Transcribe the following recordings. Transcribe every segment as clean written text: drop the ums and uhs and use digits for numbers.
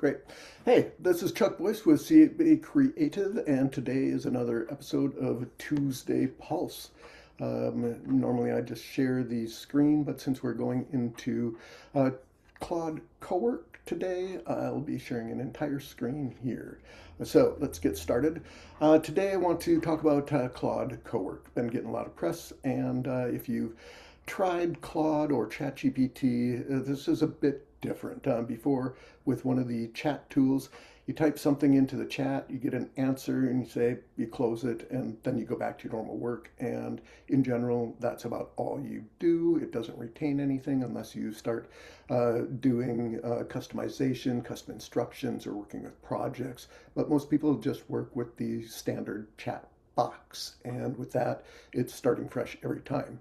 Great. Hey, this is Chuck Boyce with Cibi Creative, and today is another episode of Tuesday Pulse. Normally I just share the screen, but since we're going into uh, Claude Cowork today, I'll be sharing an entire screen here. So let's get started. Today I want to talk about Claude Cowork. Been getting a lot of press, and if you've tried Claude or ChatGPT, this is a bit different. Before, with one of the chat tools, you type something into the chat, you get an answer, and you close it, and then you go back to your normal work. And in general, that's about all you do. It doesn't retain anything unless you start doing customization, custom instructions, or working with projects. But most people just work with the standard chat box, and with that, it's starting fresh every time.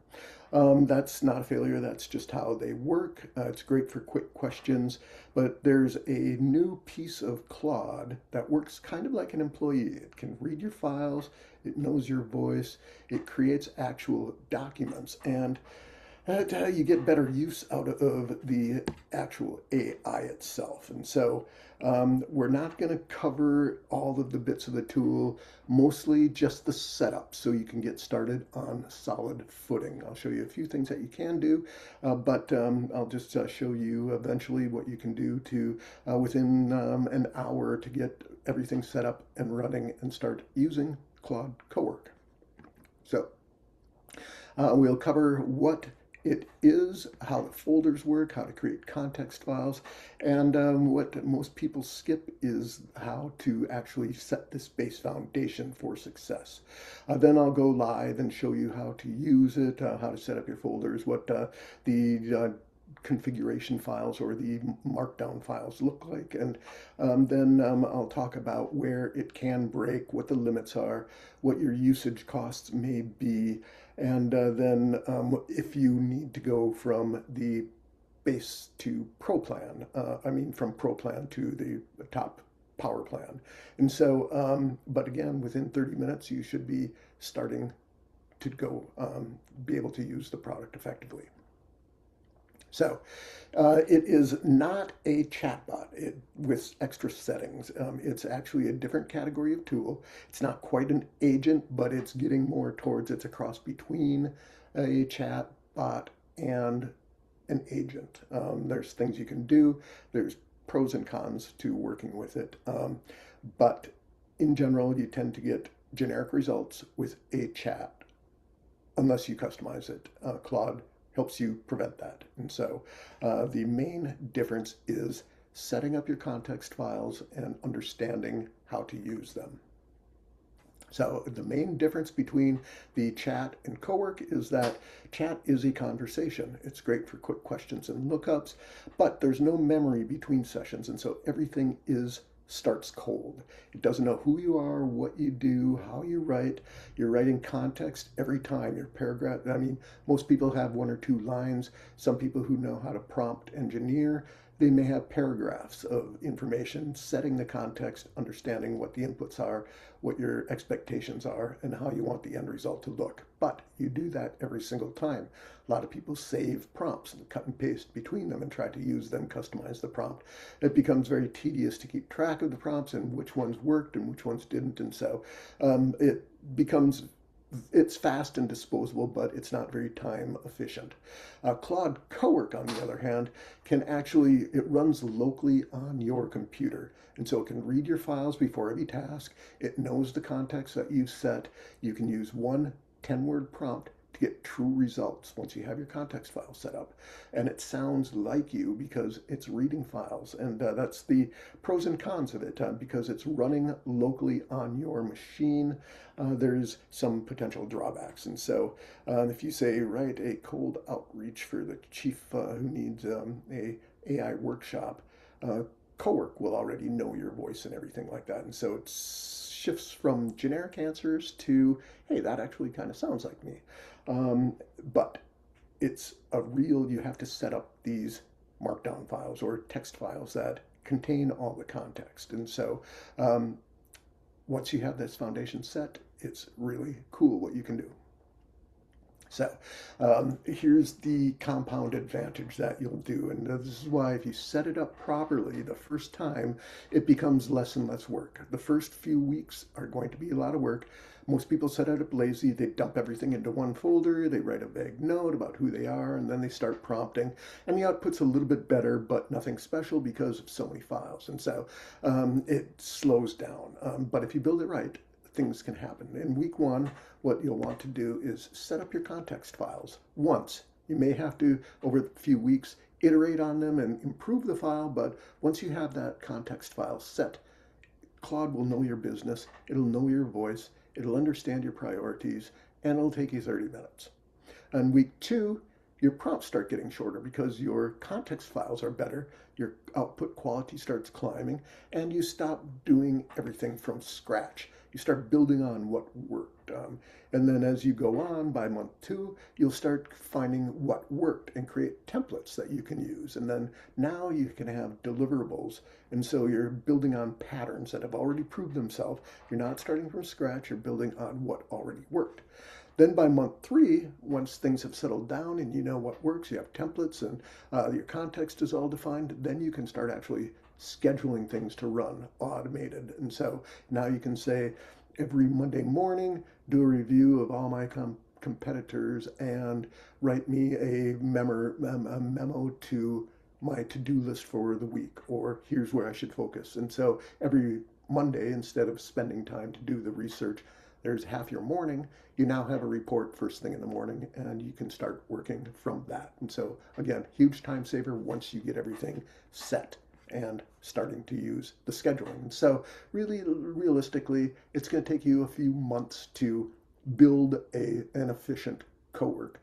That's not a failure, that's just how they work. It's great for quick questions, but there's a new piece of Claude that works kind of like an employee. It can read your files, it knows your voice, it creates actual documents, and you get better use out of the actual AI itself. And so we're not going to cover all of the bits of the tool, mostly just the setup so you can get started on solid footing. I'll show you a few things that you can do, but I'll just show you eventually what you can do to within an hour to get everything set up and running and start using Claude Cowork. So we'll cover what it is, how the folders work, how to create context files, and what most people skip is how to actually set this base foundation for success. Then I'll go live and show you how to use it, how to set up your folders, what the configuration files or the markdown files look like, and then I'll talk about where it can break, what the limits are, what your usage costs may be, and then if you need to go from the base to pro plan, from pro plan to the top power plan. And so, but again, within 30 minutes, you should be starting to go be able to use the product effectively. So it is not a chatbot with extra settings. It's actually a different category of tool. It's not quite an agent, but it's getting more towards it's a cross between a chatbot and an agent. There's things you can do. There's pros and cons to working with it. But in general, you tend to get generic results with a chat unless you customize it. Claude helps you prevent that. And so the main difference is setting up your context files and understanding how to use them. So the main difference between the chat and Cowork is that chat is a conversation. It's great for quick questions and lookups, but there's no memory between sessions, and so everything starts cold. It doesn't know who you are, what you do, how you write. You're writing context every time. Your paragraph, most people have one or two lines. Some people who know how to prompt engineer, they may have paragraphs of information, setting the context, understanding what the inputs are, what your expectations are, and how you want the end result to look. But you do that every single time. A lot of people save prompts and cut and paste between them and try to use them, customize the prompt. It becomes very tedious to keep track of the prompts and which ones worked and which ones didn't. And so it's fast and disposable, but it's not very time efficient. Claude Cowork, on the other hand, it runs locally on your computer. And so it can read your files before every task. It knows the context that you've set. You can use one 10-word prompt to get true results once you have your context file set up. And it sounds like you because it's reading files. And that's the pros and cons of it. Because it's running locally on your machine, there's some potential drawbacks. And so if you say, write a cold outreach for the chief who needs a AI workshop, Cowork will already know your voice and everything like that. And so it shifts from generic answers to, hey, that actually kind of sounds like me. But you have to set up these markdown files or text files that contain all the context. And so once you have this foundation set, it's really cool what you can do. So here's the compound advantage that you'll do. And this is why if you set it up properly the first time, it becomes less and less work. The first few weeks are going to be a lot of work. Most people set it up lazy. They dump everything into one folder. They write a vague note about who they are, and then they start prompting. And the output's a little bit better, but nothing special because of so many files. And so it slows down. But if you build it right, things can happen. In week one, what you'll want to do is set up your context files once. You may have to, over a few weeks, iterate on them and improve the file, but once you have that context file set, Claude will know your business, it'll know your voice, it'll understand your priorities, and it'll take you 30 minutes. On week two, your prompts start getting shorter because your context files are better, your output quality starts climbing, and you stop doing everything from scratch. You start building on what worked. And then as you go on, by month two, you'll start finding what worked and create templates that you can use. And then now you can have deliverables. And so you're building on patterns that have already proved themselves. You're not starting from scratch, you're building on what already worked. Then by month three, once things have settled down and you know what works, you have templates and your context is all defined, then you can start actually scheduling things to run automated. And so now you can say, every Monday morning, do a review of all my competitors and write me a memo to my to-do list for the week, or here's where I should focus. And so every Monday, instead of spending time to do the research, there's half your morning, you now have a report first thing in the morning, and you can start working from that. And so again, huge time saver once you get everything set and starting to use the scheduling. And so really, realistically, it's going to take you a few months to build an efficient Cowork,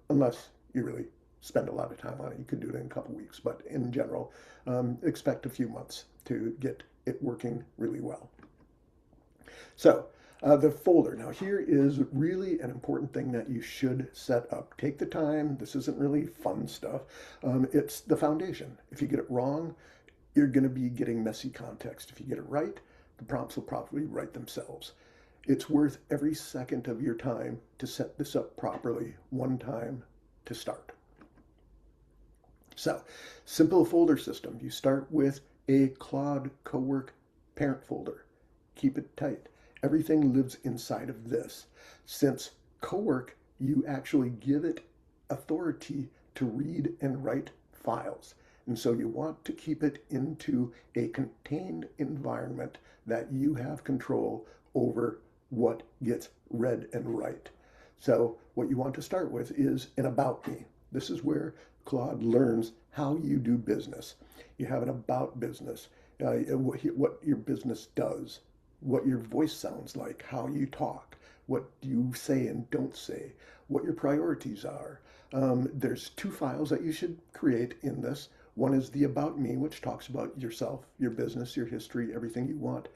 unless you really spend a lot of time on it. You could do it in a couple weeks, but in general, expect a few months to get it working really well. So the folder. Now here is really an important thing that you should set up. Take the time. This isn't really fun stuff. It's the foundation. If you get it wrong, you're going to be getting messy context. If you get it right, the prompts will probably write themselves. It's worth every second of your time to set this up properly one time to start. So, simple folder system. You start with a Claude Cowork parent folder. Keep it tight. Everything lives inside of this. Since Cowork, you actually give it authority to read and write files. And so you want to keep it into a contained environment that you have control over what gets read and write. So what you want to start with is an about me. This is where Claude learns how you do business. You have an about business, what your business does, what your voice sounds like, how you talk, what you say and don't say, what your priorities are. There's two files that you should create in this. One is the About Me, which talks about yourself, your business, your history, everything you want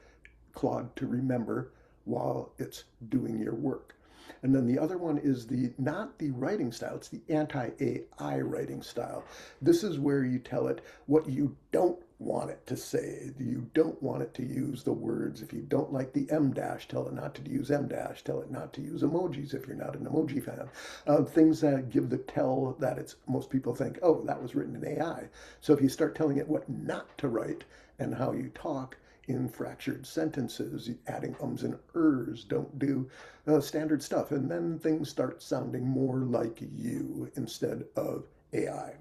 Claude to remember while it's doing your work. And then the other one is not the writing style, it's the anti-AI writing style. This is where you tell it what you don't want it to say. You don't want it to use the words. If you don't like the M dash, tell it not to use M dash. Tell it not to use emojis if you're not an emoji fan. Things that give the tell that it's, most people think, oh, that was written in AI. So if you start telling it what not to write and how you talk in fractured sentences, adding ums and ers, don't do standard stuff. And then things start sounding more like you instead of AI.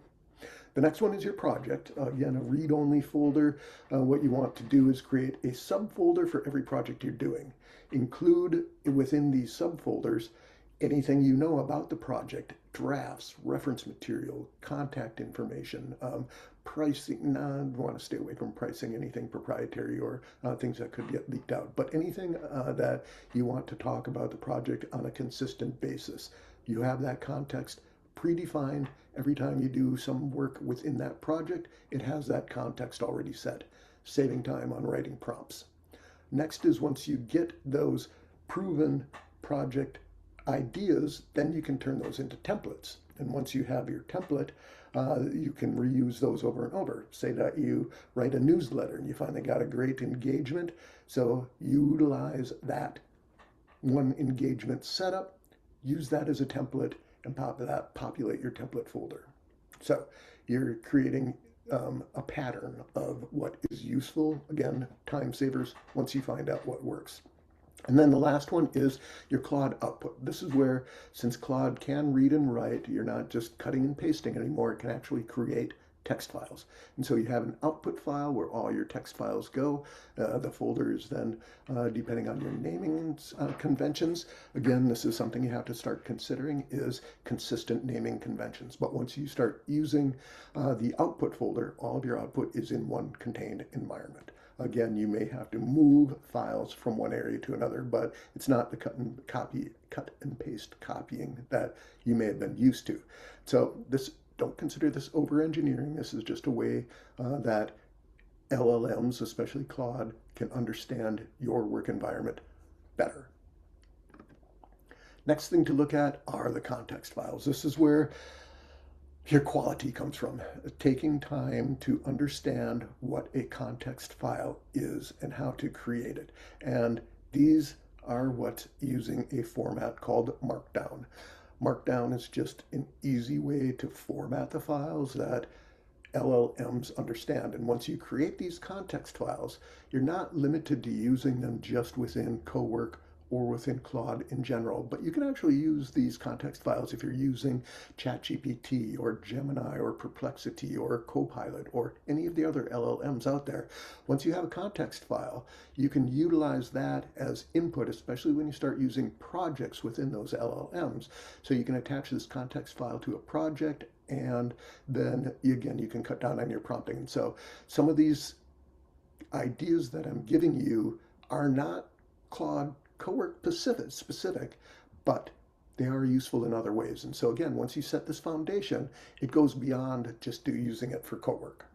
The next one is your project. Again, a read-only folder. What you want to do is create a subfolder for every project you're doing. Include within these subfolders anything you know about the project, drafts, reference material, contact information, pricing. I want to stay away from pricing anything proprietary or things that could get leaked out, but anything that you want to talk about the project on a consistent basis. You have that context predefined. Every time you do some work within that project, it has that context already set, saving time on writing prompts. Next is once you get those proven project ideas, then you can turn those into templates. And once you have your template, you can reuse those over and over. Say that you write a newsletter and you finally got a great engagement. So utilize that one engagement setup, use that as a template, and pop that, populate your template folder. So you're creating a pattern of what is useful. Again, time savers once you find out what works. And then the last one is your Claude output. This is where, since Claude can read and write, you're not just cutting and pasting anymore. It can actually create text files. And so you have an output file where all your text files go. The folders then, depending on your naming conventions, again, this is something you have to start considering, is consistent naming conventions. But once you start using the output folder, all of your output is in one contained environment. Again, you may have to move files from one area to another, but it's not the cut and paste copying that you may have been used to. So don't consider this over engineering. This is just a way that LLMs, especially Claude, can understand your work environment better. Next thing to look at are the context files. This is where your quality comes from, taking time to understand what a context file is and how to create it. And these are what's using a format called Markdown. Markdown is just an easy way to format the files that LLMs understand. And once you create these context files, you're not limited to using them just within Cowork or within Claude in general, but you can actually use these context files if you're using ChatGPT or Gemini or Perplexity or Copilot or any of the other LLMs out there. Once you have a context file, you can utilize that as input, especially when you start using projects within those LLMs. So you can attach this context file to a project, and then again, you can cut down on your prompting. And so some of these ideas that I'm giving you are not Claude Cowork specific, but they are useful in other ways. And so again, once you set this foundation, it goes beyond just using it for Cowork.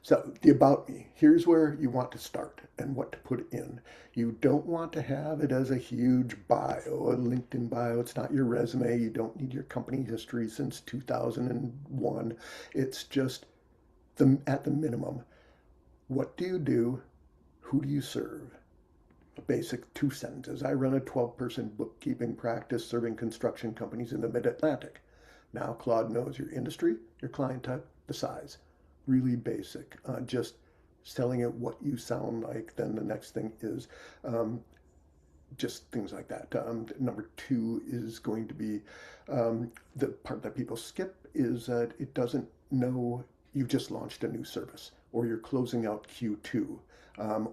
So the About Me, here's where you want to start and what to put in. You don't want to have it as a huge bio, a LinkedIn bio. It's not your resume. You don't need your company history since 2001. It's just at the minimum. What do you do? Who do you serve? A basic 2 sentences. I run a 12-person bookkeeping practice serving construction companies in the mid-Atlantic. Now Claude knows your industry, your client type, the size. Really basic. Just telling it what you sound like. Then the next thing is just things like that. Number 2 is going to be the part that people skip is that it doesn't know you've just launched a new service, or you're closing out Q2.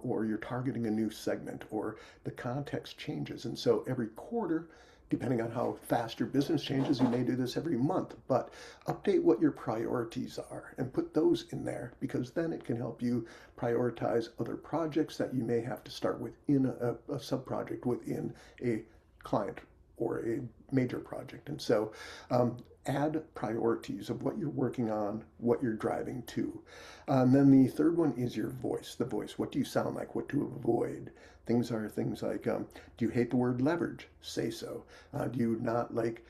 Or you're targeting a new segment, or the context changes. And so every quarter, depending on how fast your business changes, you may do this every month, but update what your priorities are and put those in there, because then it can help you prioritize other projects that you may have to start within a sub-project within a client or a major project. And so add priorities of what you're working on, what you're driving to. And then the third one is your voice, the voice. What do you sound like? What to avoid? Things like, do you hate the word leverage? Say so. Do you not like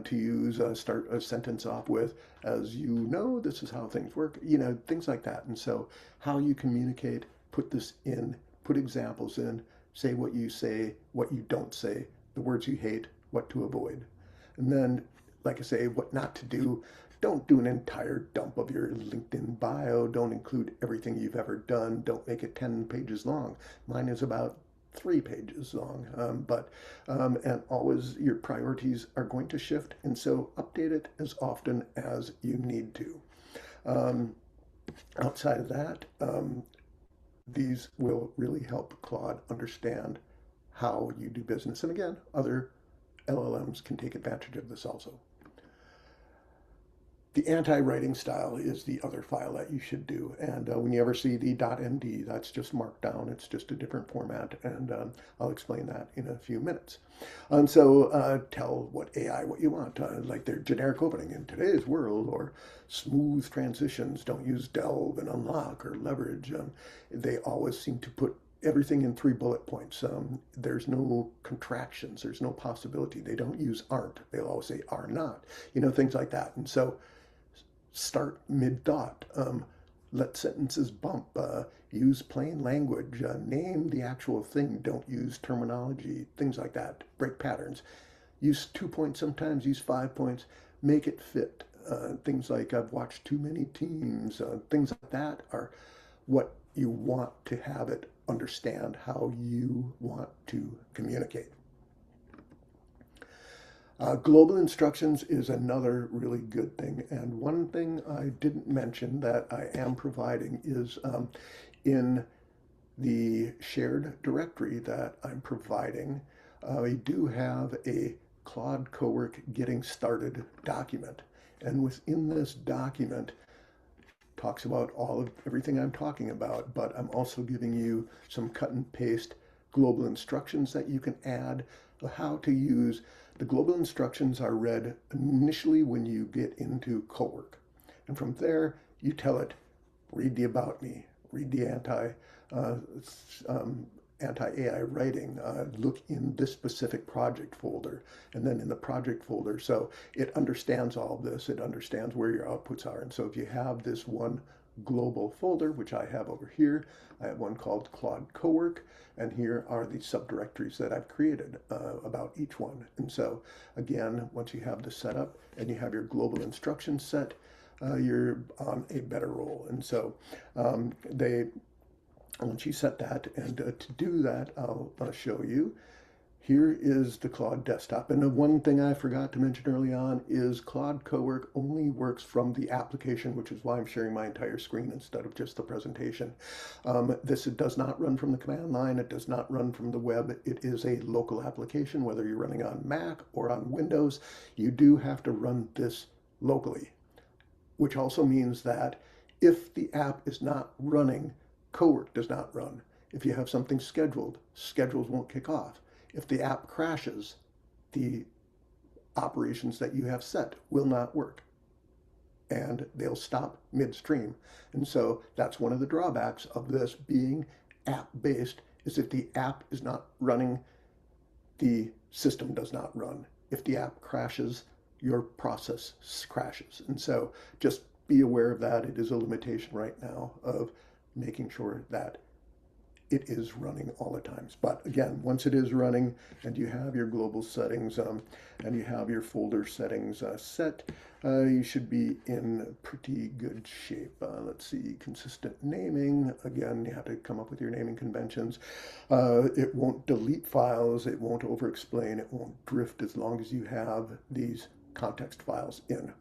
to use, start a sentence off with, as you know, this is how things work, things like that. And so how you communicate, put this in, put examples in, say, what you don't say, the words you hate, what to avoid. And then, like I say, what not to do. Don't do an entire dump of your LinkedIn bio. Don't include everything you've ever done. Don't make it 10 pages long. Mine is about 3 pages long. And always your priorities are going to shift. And so update it as often as you need to. Outside of that, these will really help Claude understand how you do business. And again, other LLMs can take advantage of this also. The anti-writing style is the other file that you should do. And when you ever see the .md, that's just Markdown. It's just a different format. And I'll explain that in a few minutes. So tell AI what you want, like their generic opening in today's world, or smooth transitions. Don't use delve and unlock or leverage. They always seem to put everything in 3 bullet points. There's no contractions. There's no possibility. They don't use aren't. They'll always say are not, things like that. And so start mid-thought. Let sentences bump. Use plain language. Name the actual thing. Don't use terminology, things like that. Break patterns. use 2 points sometimes, use 5 points, make it fit. Things like I've watched too many teams, things like that are what you want to have it understand how you want to communicate. Global instructions is another really good thing. And one thing I didn't mention that I am providing is in the shared directory that I'm providing, I do have a Claude Cowork Getting Started document. And within this document, talks about everything I'm talking about, but I'm also giving you some cut and paste global instructions that you can add, how to use. The global instructions are read initially when you get into Cowork. And from there, you tell it, read the about me, read the anti-AI writing, look in this specific project folder, and then in the project folder. So it understands all of this. It understands where your outputs are. And so if you have this one global folder, which I have over here, I have one called Claude Cowork, and here are the subdirectories that I've created about each one. And so again, once you have this set up and you have your global instructions set, you're on a better roll. And so once you set that, and to do that, I'll show you. Here is the Claude desktop. And the one thing I forgot to mention early on is Claude Cowork only works from the application, which is why I'm sharing my entire screen instead of just the presentation. It does not run from the command line. It does not run from the web. It is a local application, whether you're running on Mac or on Windows. You do have to run this locally, which also means that if the app is not running, Cowork does not run. If you have something scheduled, schedules won't kick off. If the app crashes, the operations that you have set will not work, and they'll stop midstream. And so that's one of the drawbacks of this being app-based, is if the app is not running, the system does not run. If the app crashes, your process crashes. And so just be aware of that. It is a limitation right now of making sure that it is running all the times. But again, once it is running and you have your global settings and you have your folder settings set, you should be in pretty good shape. Let's see, consistent naming. Again, you have to come up with your naming conventions. It won't delete files. It won't over-explain. It won't drift as long as you have these context files in.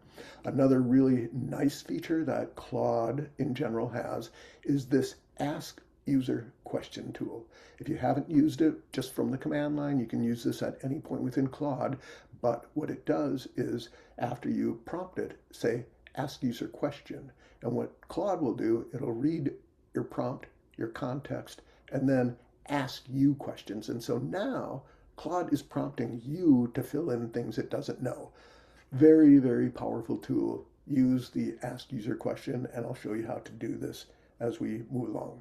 Another really nice feature that Claude in general has is this Ask User Question tool. If you haven't used it just from the command line, you can use this at any point within Claude, but what it does is after you prompt it, say Ask User Question, and what Claude will do, it'll read your prompt, your context, and then ask you questions. And so now Claude is prompting you to fill in things it doesn't know. Very, very powerful tool. Use the Ask User Question, and I'll show you how to do this as we move along.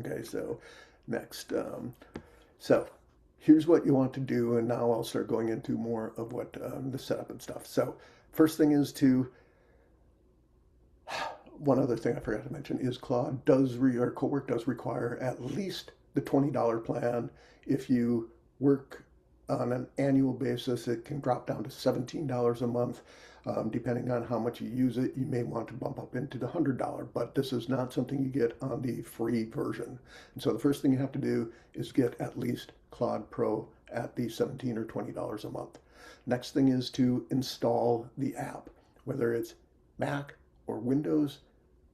Okay, so next. So here's what you want to do, and now I'll start going into more of what the setup and stuff. So first thing is one other thing I forgot to mention is Claude or Cowork does require at least the $20 plan. If you work on an annual basis, it can drop down to $17 a month. Depending on how much you use it, you may want to bump up into the $100, but this is not something you get on the free version. And so the first thing you have to do is get at least Claude Pro at the $17 or $20 a month. Next thing is to install the app, whether it's Mac or Windows,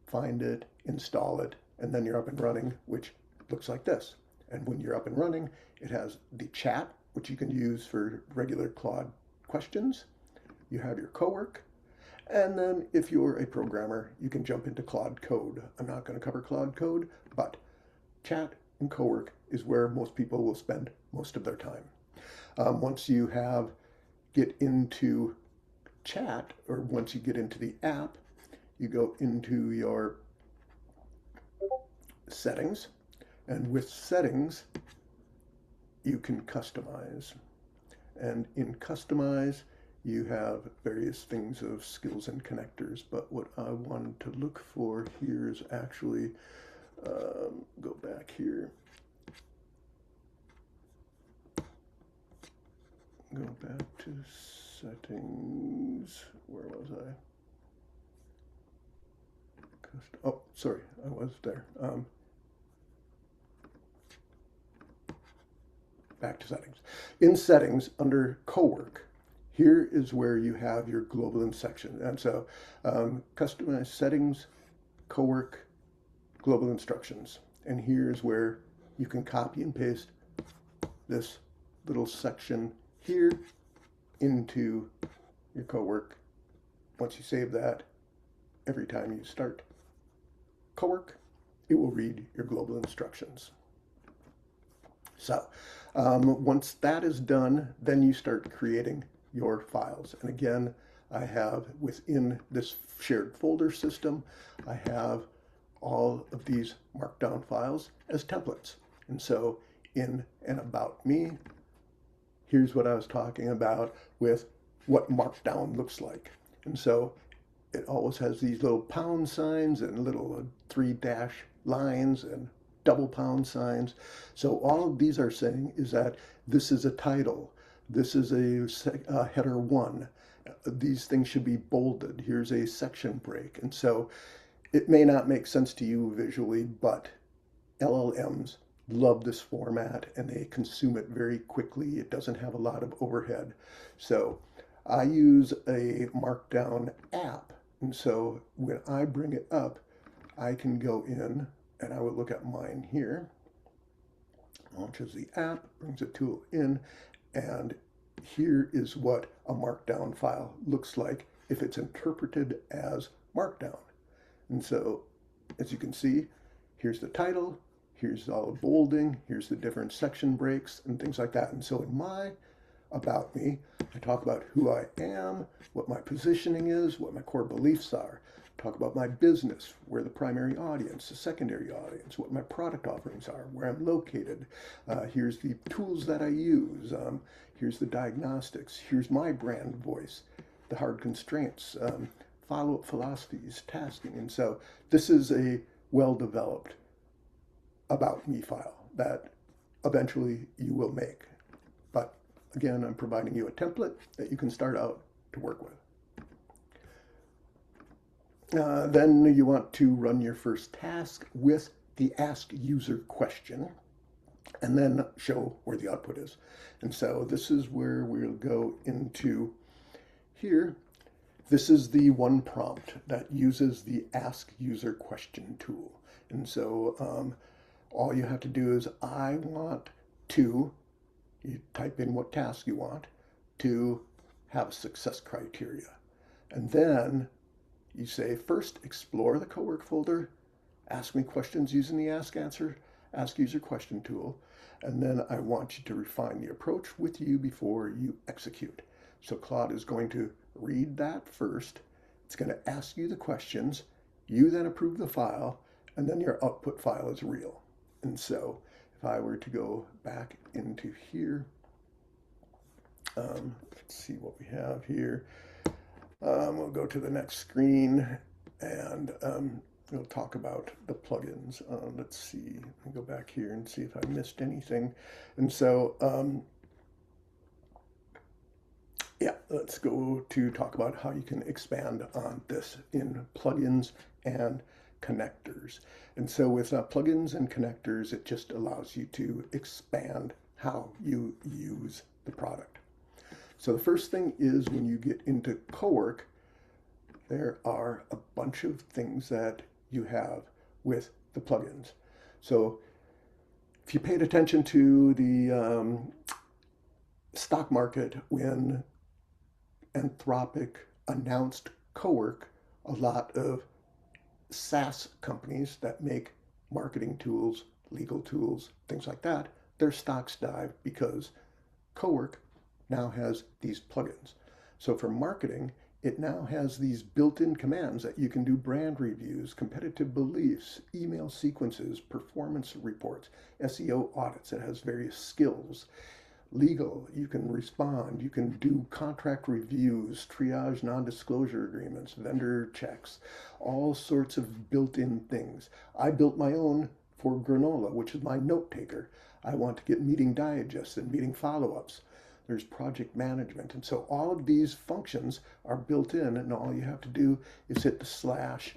find it, install it, and then you're up and running, which looks like this. And when you're up and running, it has the chat, which you can use for regular Claude questions. You have your Cowork, and then if you're a programmer, you can jump into Claude Code. I'm not going to cover Claude Code, but chat and Cowork is where most people will spend most of their time. Once you get into chat, or once you get into the app, you go into your settings, and with settings, you can customize. And in customize, you have various things of skills and connectors, but what I wanted to look for here is actually, go back here. Go back to settings. Where was I? Oh, sorry, I was there. Back to settings. In settings, under Cowork, here is where you have your global section. And so customize settings, Cowork, global instructions. And here's where you can copy and paste this little section here into your Cowork. Once you save that, every time you start Cowork, it will read your global instructions. So once that is done, then you start creating your files. And again, I have within this shared folder system, I have all of these markdown files as templates. And so in and about me, here's what I was talking about with what markdown looks like. And so it always has these little pound signs and little 3-dash lines and double pound signs. So all of these are saying is that this is a title. This is a header 1. These things should be bolded. Here's a section break. And so it may not make sense to you visually, but LLMs love this format and they consume it very quickly. It doesn't have a lot of overhead. So I use a Markdown app. And so when I bring it up, I can go in and I would look at mine here. Launches the app, brings a tool in, and here is what a Markdown file looks like if it's interpreted as Markdown. And so, as you can see, here's the title, here's all the bolding, here's the different section breaks and things like that. And so in my About Me, I talk about who I am, what my positioning is, what my core beliefs are. Talk about my business, where the primary audience, the secondary audience, what my product offerings are, where I'm located. Here's the tools that I use. Here's the diagnostics. Here's my brand voice, the hard constraints, follow-up philosophies, tasking. And so this is a well-developed About Me file that eventually you will make. But again, I'm providing you a template that you can start out to work with. Then you want to run your first task with the ask user question and then show where the output is. And so this is where we'll go into here. This is the one prompt that uses the ask user question tool. And so all you have to do is I want to, you type in what task you want to have success criteria. And then you say, first, explore the Cowork folder, ask me questions using the ask user question tool, and then I want you to refine the approach with you before you execute. So Claude is going to read that first. It's going to ask you the questions. You then approve the file, and then your output file is real. And so if I were to go back into here, let's see what we have here. We'll go to the next screen and we'll talk about the plugins. Let's see, I'll go back here and see if I missed anything. And so, yeah, let's go to talk about how you can expand on this in plugins and connectors. And so with plugins and connectors, it just allows you to expand how you use the product. So the first thing is when you get into Cowork, there are a bunch of things that you have with the plugins. So if you paid attention to the stock market when Anthropic announced Cowork, a lot of SaaS companies that make marketing tools, legal tools, things like that, their stocks dive because Cowork now has these plugins. So for marketing, it now has these built-in commands that you can do brand reviews, competitive beliefs, email sequences, performance reports, SEO audits. It has various skills. Legal, you can respond, you can do contract reviews, triage non-disclosure agreements, vendor checks, all sorts of built-in things. I built my own for Granola, which is my note taker. I want to get meeting digests and meeting follow-ups. there's project management. And so all of these functions are built in, and all you have to do is hit the slash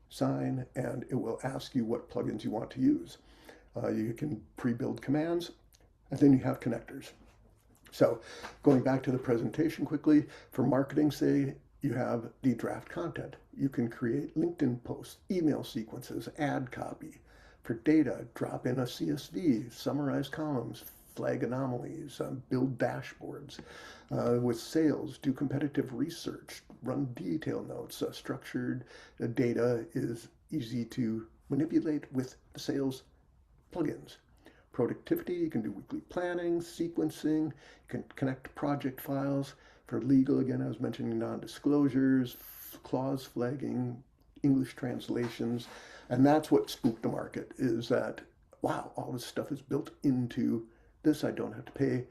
sign, and it will ask you what plugins you want to use. You can pre-build commands, and then you have connectors. So going back to the presentation quickly, for marketing, say you have the draft content. You can create LinkedIn posts, email sequences, ad copy. For data, drop in a CSV, summarize columns, flag anomalies, build dashboards. With sales, do competitive research, run detail notes. Structured data is easy to manipulate with the sales plugins. Productivity, you can do weekly planning, sequencing, you can connect project files. For legal, again, I was mentioning non-disclosures, clause flagging, English translations, and that's what spooked the market, is that, wow, all this stuff is built into this. I don't have to pay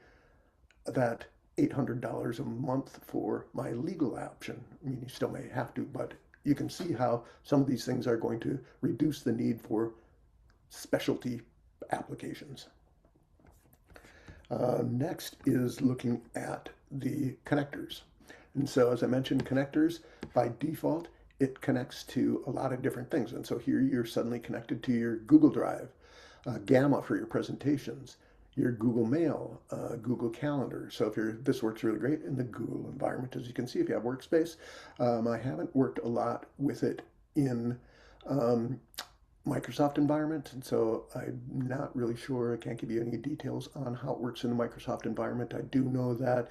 that $800 a month for my legal option. I mean, you still may have to, but you can see how some of these things are going to reduce the need for specialty applications. Next is looking at the connectors. And so, as I mentioned, connectors, by default, it connects to a lot of different things. And so here you're suddenly connected to your Google Drive, Gamma for your presentations, your Google Mail, Google Calendar. So this works really great in the Google environment, as you can see, if you have Workspace. I haven't worked a lot with it in Microsoft environment, and so I'm not really sure. I can't give you any details on how it works in the Microsoft environment. I do know that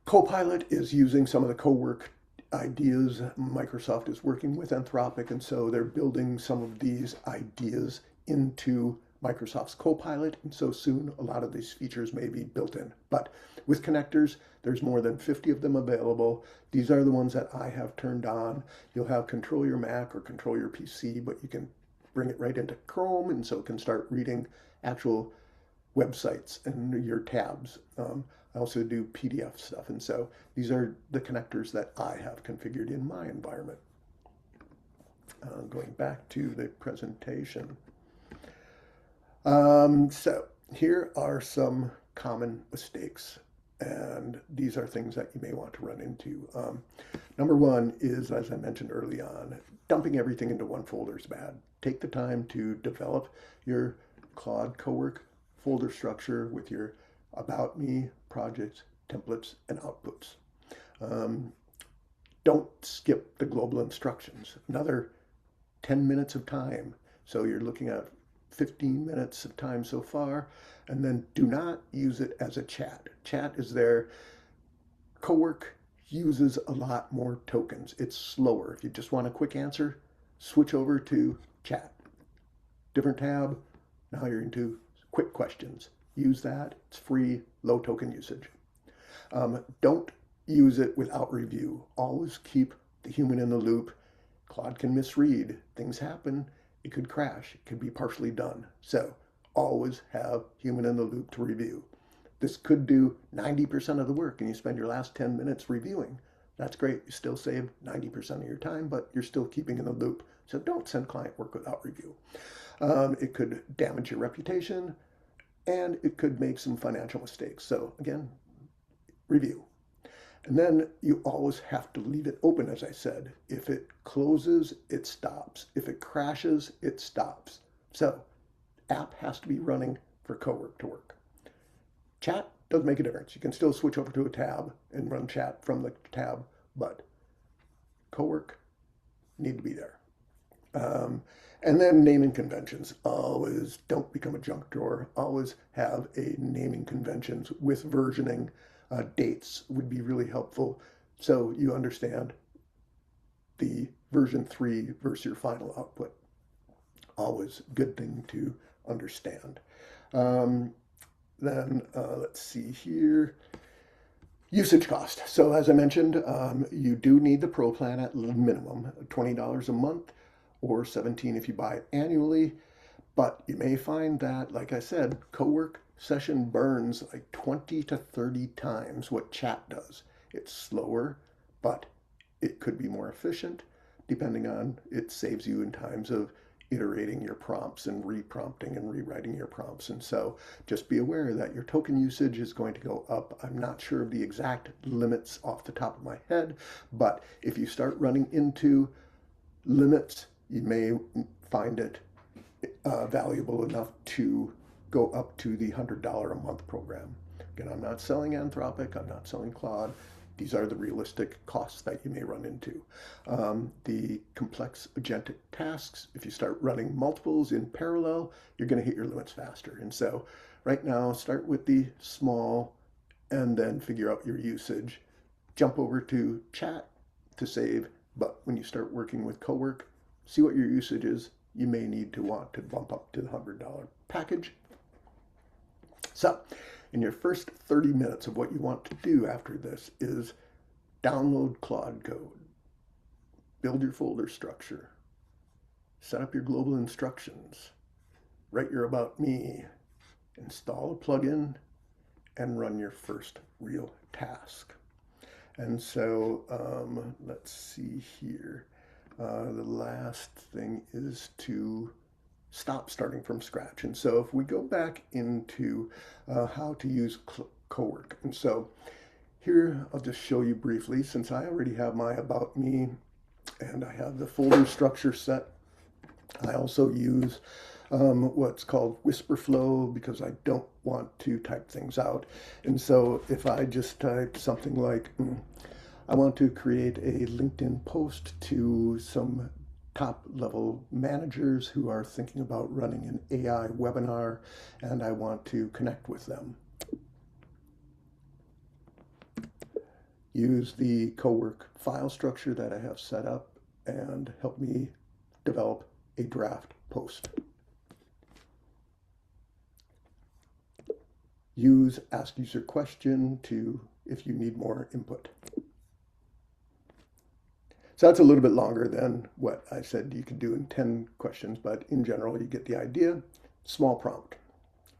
Copilot is using some of the Cowork ideas. Microsoft is working with Anthropic, and so they're building some of these ideas into Microsoft's Copilot, and so soon a lot of these features may be built in. But with connectors, there's more than 50 of them available. These are the ones that I have turned on. You'll have control your Mac or control your PC, but you can bring it right into Chrome, and so it can start reading actual websites and your tabs. I also do PDF stuff, and so these are the connectors that I have configured in my environment. Going back to the presentation. So here are some common mistakes, and these are things that you may want to run into. Number one is, as I mentioned early on, dumping everything into one folder is bad. Take the time to develop your Claude Cowork folder structure with your About Me, projects, templates, and outputs. Don't skip the global instructions. Another 10 minutes of time. So you're looking at 15 minutes of time so far, and then do not use it as a chat. Chat is there. Cowork uses a lot more tokens. It's slower. If you just want a quick answer, switch over to chat. Different tab. Now you're into quick questions. Use that. It's free, low token usage. Don't use it without review. Always keep the human in the loop. Claude can misread. Things happen. It could crash. It could be partially done. So always have human in the loop to review. This could do 90% of the work, and you spend your last 10 minutes reviewing. That's great. You still save 90% of your time, but you're still keeping in the loop. So don't send client work without review. It could damage your reputation, and it could make some financial mistakes. So again, review. And then you always have to leave it open, as I said. If it closes, it stops. If it crashes, it stops. So app has to be running for Cowork to work. Chat does make a difference. You can still switch over to a tab and run chat from the tab, but Cowork need to be there. And then naming conventions. Always don't become a junk drawer. Always have a naming conventions with versioning. Dates would be really helpful so you understand the version 3 versus your final output. Always good thing to understand. Then let's see here. Usage cost. So as I mentioned, you do need the Pro plan at minimum, $20 a month or $17 if you buy it annually. But you may find that, like I said, Cowork session burns like 20 to 30 times what chat does. It's slower, but it could be more efficient depending on, it saves you in times of iterating your prompts and reprompting and rewriting your prompts. And so just be aware that your token usage is going to go up. I'm not sure of the exact limits off the top of my head, but if you start running into limits, you may find it valuable enough to go up to the $100 a month program. Again, I'm not selling Anthropic, I'm not selling Claude. These are the realistic costs that you may run into. The complex agentic tasks, if you start running multiples in parallel, you're going to hit your limits faster. And so right now, start with the small and then figure out your usage. Jump over to chat to save, but when you start working with Cowork, see what your usage is. You may need to want to bump up to the $100 package. So in your first 30 minutes of what you want to do after this is download Claude Code, build your folder structure, set up your global instructions, write your about me, install a plugin, and run your first real task. And so let's see here. The last thing is to stop starting from scratch. And so if we go back into how to use Cowork, and so here I'll just show you briefly, since I already have my about me and I have the folder structure set. I also use what's called whisper flow because I don't want to type things out. And so if I just type something like, I want to create a LinkedIn post to some top level managers who are thinking about running an AI webinar, and I want to connect with them. Use the Cowork file structure that I have set up and help me develop a draft post. Use ask user question to if you need more input. So that's a little bit longer than what I said you could do in 10 questions, but in general, you get the idea. Small prompt.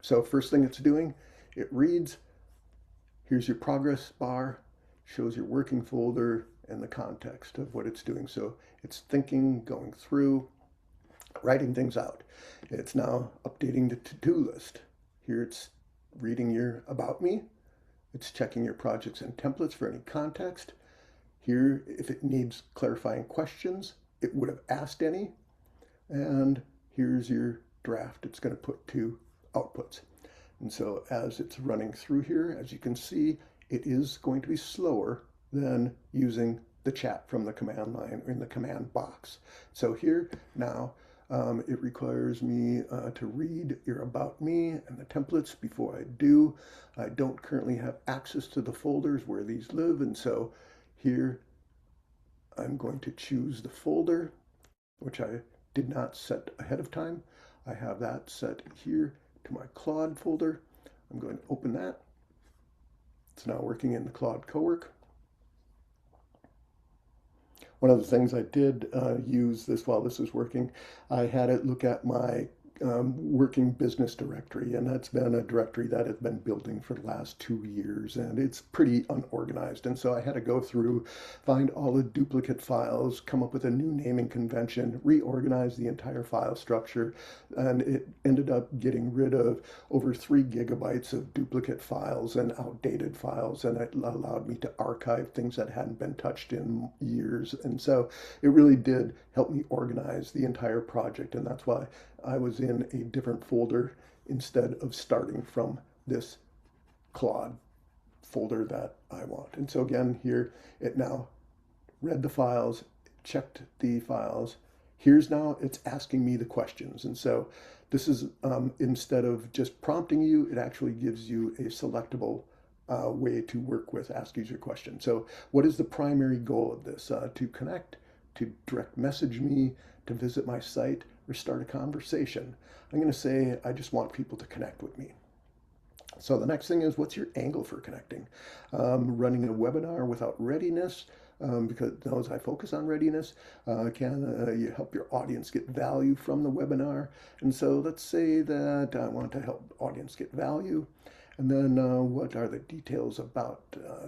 So first thing it's doing, it reads, here's your progress bar, shows your working folder and the context of what it's doing. So it's thinking, going through, writing things out. It's now updating the to-do list. Here it's reading your about me. It's checking your projects and templates for any context. Here, if it needs clarifying questions, it would have asked any. And here's your draft. It's going to put two outputs. And so as it's running through here, as you can see, it is going to be slower than using the chat from the command line or in the command box. So here now, it requires me to read your about me and the templates before I do. I don't currently have access to the folders where these live, and so here I'm going to choose the folder, which I did not set ahead of time. I have that set here to my Claude folder. I'm going to open that. It's now working in the Claude Cowork. One of the things I did use this while this was working, I had it look at my working business directory, and that's been a directory that has been building for the last 2 years, and it's pretty unorganized. And so I had to go through, find all the duplicate files, come up with a new naming convention, reorganize the entire file structure, and it ended up getting rid of over 3 gigabytes of duplicate files and outdated files, and it allowed me to archive things that hadn't been touched in years. And so it really did help me organize the entire project, and that's why I was in a different folder instead of starting from this Claude folder that I want. And so again, here it now read the files, checked the files. Here's now it's asking me the questions. And so this is instead of just prompting you, it actually gives you a selectable way to work with ask user questions. So what is the primary goal of this? To connect, to direct message me, to visit my site, or start a conversation. I'm going to say I just want people to connect with me. So the next thing is, what's your angle for connecting? Running a webinar without readiness, because it knows I focus on readiness. Can you help your audience get value from the webinar? And so let's say that I want to help audience get value. And then what are the details about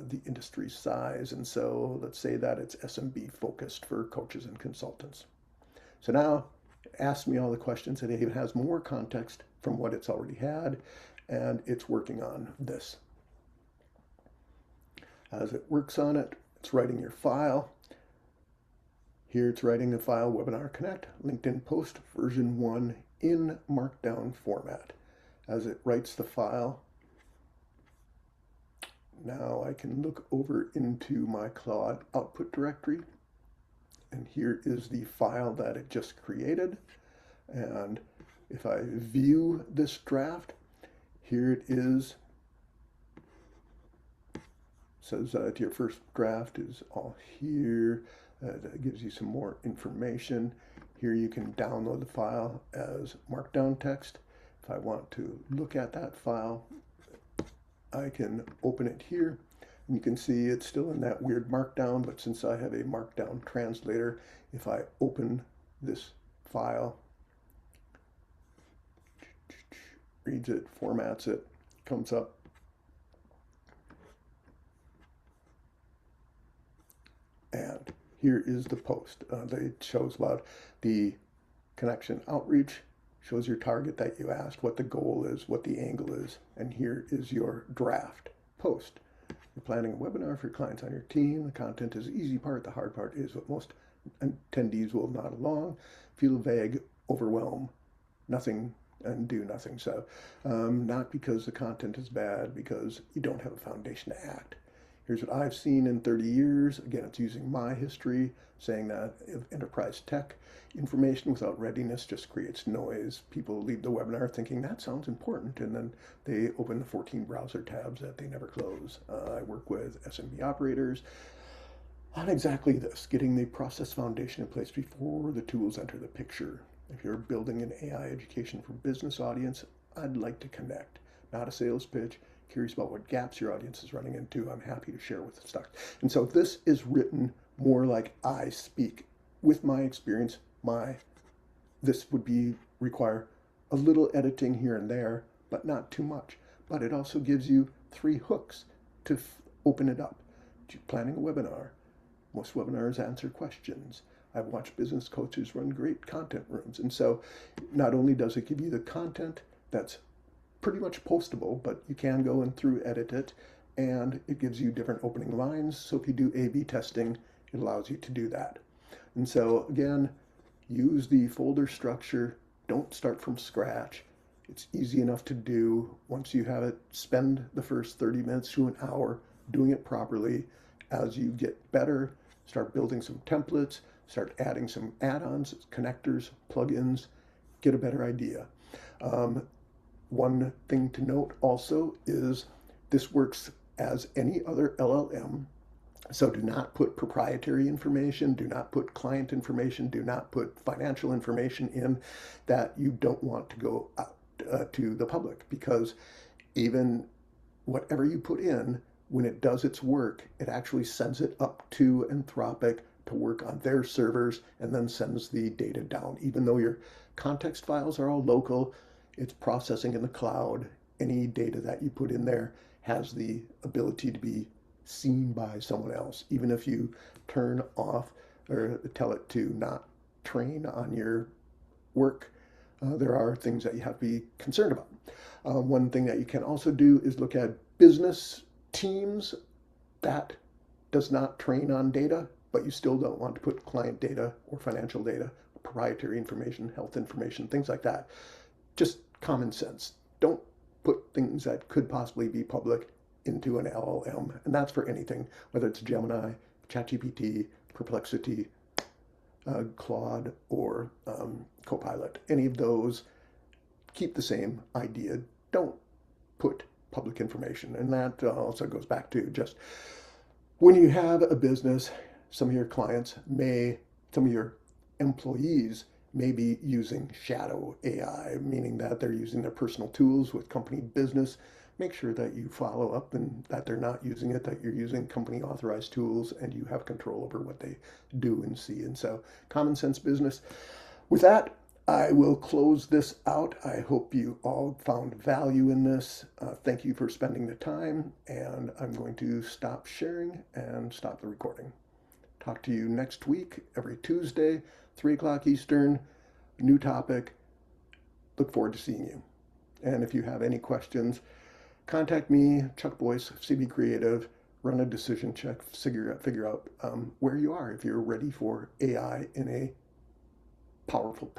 the industry size? And so let's say that it's SMB focused for coaches and consultants. So now asks me all the questions. It even has more context from what it's already had, and it's working on this. As it works on it, it's writing your file. Here it's writing a file, Webinar Connect, LinkedIn post version 1 in Markdown format. As it writes the file, now I can look over into my Claude output directory, and here is the file that it just created. And if I view this draft, here it is. It says that your first draft is all here. That gives you some more information. Here you can download the file as Markdown text. If I want to look at that file, I can open it here. And you can see it's still in that weird Markdown, but since I have a Markdown translator, if I open this file, reads it, formats it, comes up. And here is the post. It shows about the connection outreach, shows your target that you asked, what the goal is, what the angle is, and here is your draft post. You're planning a webinar for clients on your team. The content is the easy part. The hard part is what most attendees will nod along, feel vague, overwhelm, nothing, and do nothing. So not because the content is bad, because you don't have a foundation to act. Here's what I've seen in 30 years. Again, it's using my history, saying that enterprise tech information without readiness just creates noise. People leave the webinar thinking that sounds important, and then they open the 14 browser tabs that they never close. I work with SMB operators on exactly this, getting the process foundation in place before the tools enter the picture. If you're building an AI education for business audience, I'd like to connect, not a sales pitch. Curious about what gaps your audience is running into, I'm happy to share with the stock. And so this is written more like I speak. With my experience, this would require a little editing here and there, but not too much. But it also gives you 3 hooks to open it up. Planning a webinar. Most webinars answer questions. I've watched business coaches run great content rooms. And so not only does it give you the content that's pretty much postable, but you can go and through edit it, and it gives you different opening lines. So if you do A/B testing, it allows you to do that. And so again, use the folder structure. Don't start from scratch. It's easy enough to do. Once you have it, spend the first 30 minutes to an hour doing it properly. As you get better, start building some templates, start adding some add-ons, connectors, plugins, get a better idea. One thing to note also is this works as any other LLM. So do not put proprietary information, do not put client information, do not put financial information in that you don't want to go out to the public, because even whatever you put in, when it does its work, it actually sends it up to Anthropic to work on their servers and then sends the data down. Even though your context files are all local, it's processing in the cloud. Any data that you put in there has the ability to be seen by someone else. Even if you turn off or tell it to not train on your work, there are things that you have to be concerned about. One thing that you can also do is look at business teams that does not train on data, but you still don't want to put client data or financial data, proprietary information, health information, things like that. Just common sense. Don't put things that could possibly be public into an LLM. And that's for anything, whether it's Gemini, ChatGPT, Perplexity, Claude, or Copilot. Any of those, keep the same idea. Don't put public information. And that also goes back to just when you have a business, some of your clients some of your employees may be using shadow AI, meaning that they're using their personal tools with company business. Make sure that you follow up and that they're not using it, that you're using company authorized tools and you have control over what they do and see. And so common sense business. With that, I will close this out. I hope you all found value in this. Thank you for spending the time, and I'm going to stop sharing and stop the recording. Talk to you next week, every Tuesday, 3 o'clock Eastern. new topic. Look forward to seeing you. And if you have any questions, contact me, Chuck Boyce, Cibi Creative. Run a decision check, figure out where you are if you're ready for AI in a powerful product.